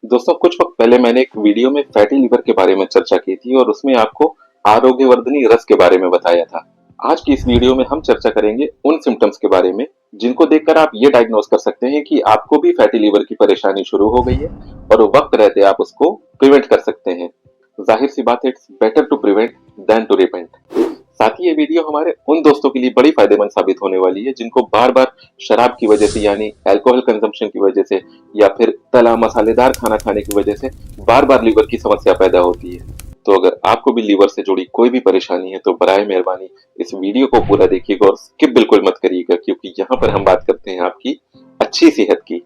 दोस्तों कुछ वक्त पहले मैंने एक वीडियो में फैटी लिवर के बारे में चर्चा की थी और उसमें आपको आरोग्यवर्धनी रस के बारे में बताया था। आज की इस वीडियो में हम चर्चा करेंगे उन सिम्टम्स के बारे में जिनको देखकर आप ये डायग्नोस कर सकते हैं कि आपको भी फैटी लिवर की परेशानी शुरू हो गई है और वक्त रहते आप उसको प्रिवेंट कर सकते हैं। जाहिर सी बात है, it's better to prevent than to repent. साथ ही ये वीडियो हमारे उन दोस्तों के लिए बड़ी फायदेमंद साबित होने वाली है जिनको बार बार शराब की वजह से यानी अल्कोहल कंजम्पशन की वजह से या फिर तला मसालेदार खाना खाने की वजह से बार बार लीवर की समस्या पैदा होती है। तो अगर आपको भी लीवर से जुड़ी कोई भी परेशानी है तो बराए मेहरबानी इस वीडियो को पूरा देखिएगा और स्किप बिल्कुल मत करिएगा, क्योंकि यहाँ पर हम बात करते हैं आपकी अच्छी सेहत की।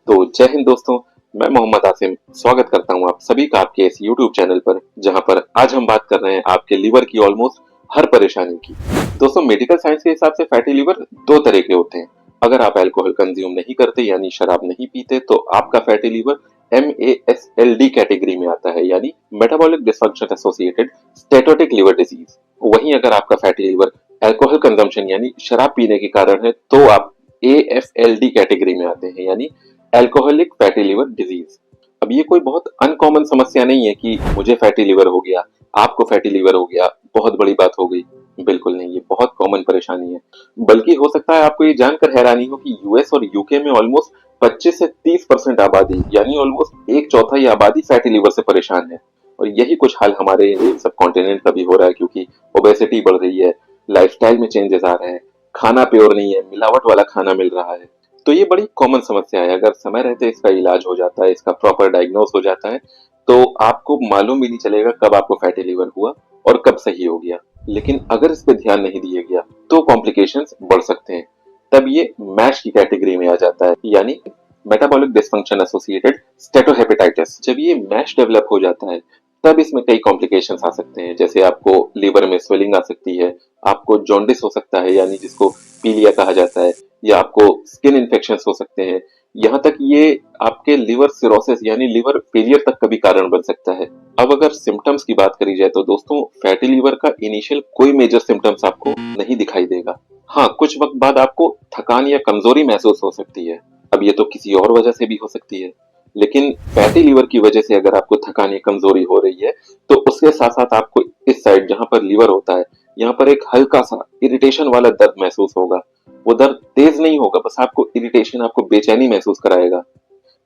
तो जय हिंद दोस्तों, मैं मोहम्मद आसिम स्वागत करता हूं आप सभी का आपके इस YouTube चैनल पर, जहां पर आज हम बात कर रहे हैं आपके लीवर की ऑलमोस्ट हर परेशानी की। दोस्तों मेडिकल साइंस के हिसाब से फैटी लीवर दो तरह के होते हैं। अगर आप अल्कोहल कंज्यूम नहीं करते यानी शराब नहीं पीते तो आपका फैटी लीवर MASLD कैटेगरी में आता है, यानी metabolic dysfunction associated steatotic liver disease. वहीं अगर आपका फैटी लीवर अल्कोहल कंजम्पशन यानी शराब पीने के कारण है तो आप AFLD कैटेगरी में आते हैं, यानी अल्कोहलिक फैटी लिवर डिजीज। अब ये कोई बहुत अनकॉमन समस्या नहीं है कि मुझे फैटी लिवर हो गया, आपको फैटी लिवर हो गया, बहुत बड़ी बात हो गई। बिल्कुल नहीं, ये बहुत कॉमन परेशानी है। बल्कि हो सकता है आपको ये जानकर हैरानी हो कि यूएस और यूके में ऑलमोस्ट 25 से 30% आबादी यानी ऑलमोस्ट एक चौथाई आबादी फैटी लिवर से परेशान है। और यही कुछ हाल हमारे सब कॉन्टिनेंट का भी हो रहा है, क्योंकि ओबेसिटी बढ़ रही है, लाइफस्टाइल में चेंजेस आ रहे हैं, खाना प्योर नहीं है, मिलावट वाला खाना मिल रहा है। तो ये बड़ी कॉमन समस्या है। अगर समय रहते इसका इलाज हो जाता है, इसका प्रॉपर डायग्नोस हो जाता है, तो आपको मालूम भी नहीं चलेगा कब आपको फैटी लिवर हुआ और कब सही हो गया। लेकिन अगर इस पे ध्यान नहीं दिया गया तो कॉम्प्लिकेशंस बढ़ सकते हैं। तब ये मैश की कैटेगरी में आ जाता है, यानी मेटाबॉलिक डिसफंक्शन एसोसिएटेड स्टेटोहेपेटाइटिस। जब ये मैश डेवलप हो जाता है तब इसमें कई कॉम्प्लिकेशंस आ सकते हैं, जैसे आपको लिवर में स्वेलिंग आ सकती है, आपको जॉन्डिस हो सकता है यानी जिसको पीलिया कहा जाता है, या आपको स्किन इन्फेक्शंस हो सकते हैं। यहाँ तक ये आपके लिवर सिरोसिस यानी लिवर फेलियर तक का भी कारण बन सकता है। अब अगर सिम्टम्स की बात करी जाए तो दोस्तों फैटी लिवर का इनिशियल कोई मेजर सिम्टम्स आपको नहीं दिखाई देगा। हाँ, कुछ वक्त बाद आपको थकान या कमजोरी महसूस हो सकती है। अब ये तो किसी और वजह से भी हो सकती है, लेकिन फैटी लिवर की वजह से अगर आपको थकान या कमजोरी हो रही है तो उसके साथ साथ आपको इस साइड जहां पर लिवर होता है यहाँ पर एक हल्का सा इरिटेशन वाला दर्द महसूस होगा। वो दर्द तेज नहीं होगा, बस आपको इरिटेशन, आपको बेचैनी महसूस कराएगा।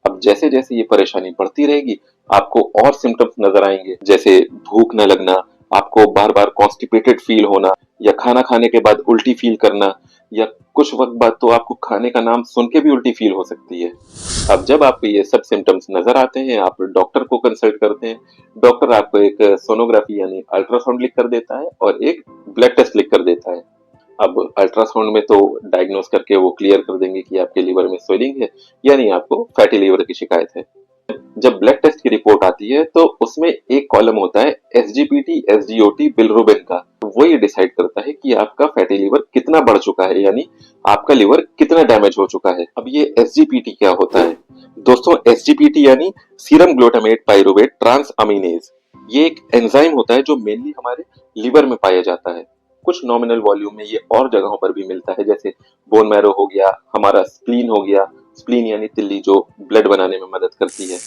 अब जैसे जैसे ये परेशानी बढ़ती रहेगी आपको और सिम्टम्स नजर आएंगे, जैसे भूख न लगना, आपको बार बार कॉन्स्टिपेटेड फील होना, या खाना खाने के बाद उल्टी फील करना, या कुछ वक्त बाद तो आपको खाने का नाम सुन के भी उल्टी फील हो सकती है। अब जब आपको ये सब सिम्टम्स नजर आते हैं आप डॉक्टर को कंसल्ट करते हैं। डॉक्टर आपको एक सोनोग्राफी यानी अल्ट्रासाउंड लिख कर देता है और एक ब्लड टेस्ट लिख कर देता है। अब अल्ट्रासाउंड में तो डायग्नोस करके वो क्लियर कर देंगे कि आपके लिवर में स्वेलिंग है, यानी आपको फैटी लिवर की शिकायत है। जब ब्लड टेस्ट की रिपोर्ट आती है तो उसमें एक कॉलम होता है SGPT SGOT बिलिरुबिन का। वो ये डिसाइड करता है कि आपका फैटी लिवर कितना बढ़ चुका है, यानी आपका लिवर कितना डैमेज हो चुका है। अब ये SGPT क्या होता है दोस्तों? SGPT यानी सीरम ग्लूटामेट पाइरुवेट ट्रांस अमीनेज। ये एक एंजाइम होता है जो मेनली हमारे लिवर में पाया जाता है। कुछ नॉमिनल वॉल्यूम में ये और जगहों पर भी मिलता है, जैसे बोन मैरो हो गया, हमारा स्प्लीन हो गया। स्प्लीन यानी तिल्ली जो ब्लड बनाने में मदद करती है।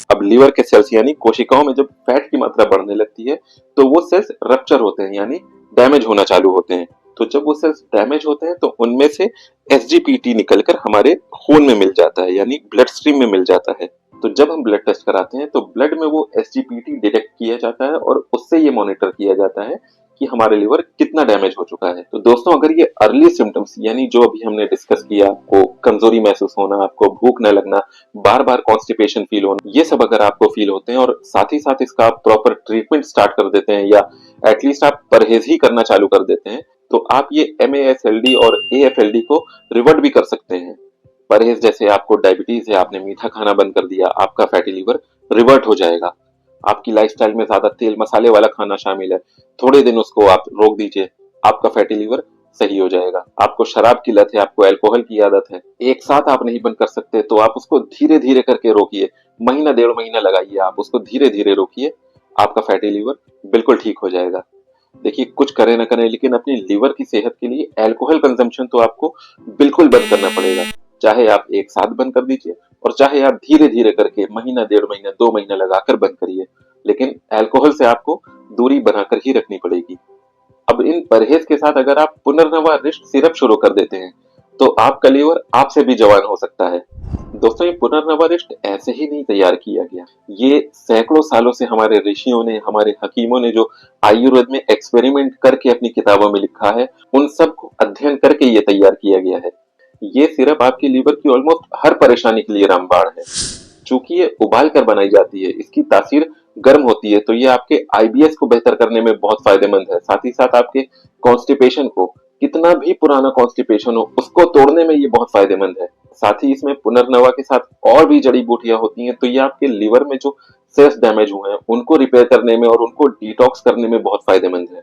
अब लिवर के सेल्स यानी कोशिकाओं में जब फैट की मात्रा बढ़ने लगती है तो वो सेल्स रप्चर होते हैं यानी डैमेज होना चालू होते हैं। तो जब वो सेल्स डैमेज होते हैं तो उनमें से SGPT निकलकर हमारे खून में मिल जाता है, यानी ब्लड स्ट्रीम में मिल जाता है। तो जब हम ब्लड टेस्ट कराते हैं तो ब्लड में वो SGPT डिटेक्ट किया जाता है और उससे ये मॉनिटर किया जाता है कि हमारे लिवर कितना डैमेज हो चुका है। तो दोस्तों अगर ये अर्ली सिम्टम्स यानी जो अभी हमने डिस्कस किया, आपको कमजोरी महसूस होना, आपको भूख न लगना, बार बार कॉन्स्टिपेशन फील होना, ये सब अगर आपको फील होते हैं और साथ ही साथ इसका आप प्रॉपर ट्रीटमेंट स्टार्ट कर देते हैं या एटलीस्ट आप परहेज ही करना चालू कर देते हैं, तो आप ये MASLD और AFLD को रिवर्ट भी कर सकते हैं। परहेज जैसे आपको डायबिटीज है, आपने मीठा खाना बंद कर दिया, आपका फैटी लिवर रिवर्ट हो जाएगा। आपकी लाइफस्टाइल में ज्यादा तेल मसाले वाला खाना शामिल है, थोड़े दिन उसको आप रोक दीजिए, आपका फैटी लिवर सही हो जाएगा। आपको शराब की लत है, आपको अल्कोहल की आदत है, एक साथ आप नहीं बंद कर सकते तो आप उसको धीरे धीरे करके रोकिए। महीना 1.5 महीना लगाइए, आप उसको धीरे धीरे रोकिए, आपका फैटी लिवर बिल्कुल ठीक हो जाएगा। देखिए कुछ करें ना करें लेकिन अपनी लीवर की सेहत के लिए अल्कोहल कंजम्पशन तो आपको बिल्कुल बंद करना पड़ेगा। चाहे आप एक साथ बंद कर दीजिए और चाहे आप धीरे धीरे करके महीना, 1.5 महीना, 2 महीना लगाकर बंद करिए, लेकिन अल्कोहल से आपको दूरी बनाकर ही रखनी पड़ेगी। अब इन परहेज के साथ अगर आप पुनर्नवा रिस्ट सिरप शुरू कर देते हैं तो आपका लीवर आपसे भी जवान हो सकता है। दोस्तों, ये पुनर्नवा रिस्ट ऐसे ही नहीं तैयार किया गया। ये सैकड़ों सालों से हमारे ऋषियों ने, हमारे हकीमों ने जो आयुर्वेद में एक्सपेरिमेंट करके अपनी किताबों में लिखा है, उन सब को अध्ययन करके ये तैयार किया गया है। ये सिरप आपकी लीवर की ऑलमोस्ट हर परेशानी के लिए रामबाण है। चूंकि ये उबाल कर बनाई जाती है, इसकी तासीर गर्म होती है, तो ये आपके आईबीएस को बेहतर करने में बहुत फायदेमंद है। साथ ही साथ आपके कॉन्स्टिपेशन को, कितना भी पुराना कॉन्स्टिपेशन हो, उसको तोड़ने में ये बहुत फायदेमंद है। साथ ही इसमें पुनर्नवा के साथ और भी जड़ी बूटियां होती हैं, तो ये आपके लिवर में जो सेल्स डैमेज हुए हैं उनको रिपेयर करने में और उनको डिटॉक्स करने में बहुत फायदेमंद है।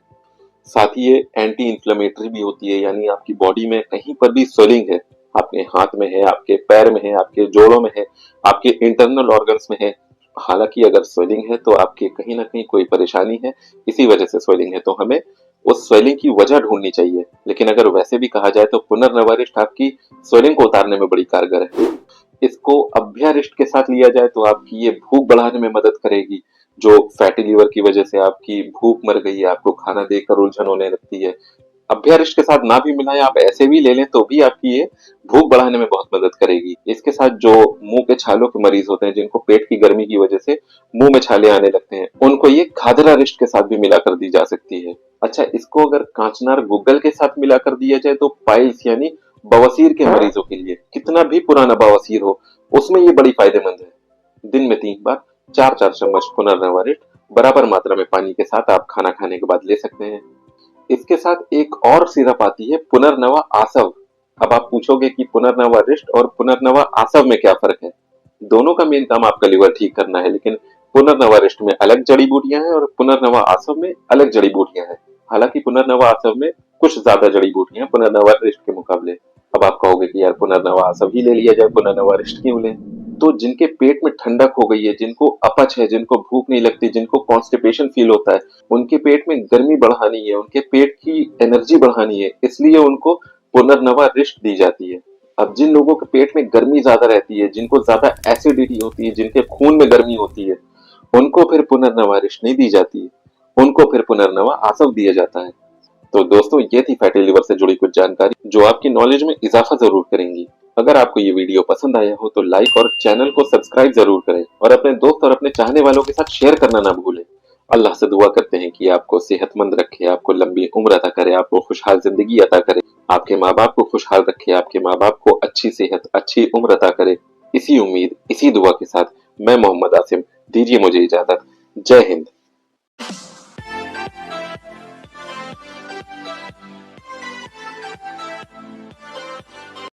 साथ ही ये एंटी इंफ्लेमेटरी भी होती है, यानी आपकी बॉडी में कहीं पर भी स्वेलिंग है, आपके हाथ में है, आपके पैर में है, आपके जोड़ों में है, आपके इंटरनल ऑर्गन्स में है। हालांकि अगर स्वेलिंग है तो आपके कहीं ना कहीं कोई परेशानी है, इसी वजह से स्वेलिंग है, तो हमें उस स्वेलिंग की वजह ढूंढनी चाहिए। लेकिन अगर वैसे भी कहा जाए तो पुनर्नवारिष्ट आपकी स्वेलिंग को उतारने में बड़ी कारगर है। इसको अभ्यारिष्ट के साथ लिया जाए तो आपकी ये भूख बढ़ाने में मदद करेगी। जो फैटी लिवर की वजह से आपकी भूख मर गई है, आपको खाना देखकर उलझन होने लगती है, अभ्यारिष्ट के साथ ना भी मिलाएं, आप ऐसे भी ले लें तो भी आपकी ये भूख बढ़ाने में बहुत मदद करेगी। इसके साथ जो मुंह के छालों के मरीज होते हैं, जिनको पेट की गर्मी की वजह से मुंह में छाले आने लगते हैं, उनको ये खादरा रिष्ट के साथ भी मिला कर दी जा सकती है। अच्छा, इसको अगर कांचनार गुग्गल के साथ मिला कर दिया जाए तो पाइल्स यानी बवासीर के मरीजों के लिए, कितना भी पुराना बवासीर हो, उसमें ये बड़ी फायदेमंद है। दिन में 3 बार 4-4 चम्मच पुनर्नवा रिष्ट बराबर मात्रा में पानी के साथ आप खाना खाने के बाद ले सकते हैं। इसके साथ एक और सिरप आती है पुनर्नवा आसव। अब आप पूछोगे कि पुनर्नवा रिष्ट और पुनर्नवा आसव में क्या फर्क है? दोनों का मेन काम आपका लिवर ठीक करना है, लेकिन पुनर्नवा रिष्ट में अलग जड़ी बूटियां हैं और पुनर्नवा आसव में अलग जड़ी बूटियां हैं। हालांकि पुनर्नवा आसव में कुछ ज्यादा जड़ी बूटियां पुनर्नवा रिष्ट के मुकाबले। अब आप कहोगे कि यार पुनर्नवा आसव ही ले लिया जाए, पुनर्नवा रिष्ट क्यों लें? तो जिनके पेट में ठंडक हो गई है, जिनको अपच है, जिनको भूख नहीं लगती, जिनको कॉन्स्टिपेशन फील होता है, उनके पेट में गर्मी बढ़ानी है, उनके पेट की एनर्जी बढ़ानी है, इसलिए उनको पुनर्नवा रिष्ट दी जाती है। अब जिन लोगों के पेट में गर्मी ज्यादा रहती है, जिनको ज्यादा एसिडिटी होती है, जिनके खून में गर्मी होती है, उनको फिर पुनर्नवा रिष्ट नहीं दी जाती है, उनको फिर पुनर्नवा आसव दिया जाता है। तो दोस्तों, ये थी फैटी लिवर से जुड़ी कुछ जानकारी जो आपकी नॉलेज में इजाफा जरूर करेंगी। अगर आपको ये वीडियो पसंद आया हो तो लाइक और चैनल को सब्सक्राइब जरूर करें और अपने दोस्त और अपने चाहने वालों के साथ शेयर करना ना भूलें। अल्लाह से दुआ करते हैं कि आपको सेहतमंद रखे, आपको लंबी उम्र अता करे, आपको खुशहाल जिंदगी अता करे, आपके माँ बाप को खुशहाल रखे, आपके माँ बाप को अच्छी सेहत, अच्छी उम्र अता करे। इसी उम्मीद, इसी दुआ के साथ मैं मोहम्मद आसिम, दीजिए मुझे इजाजत। जय हिंद।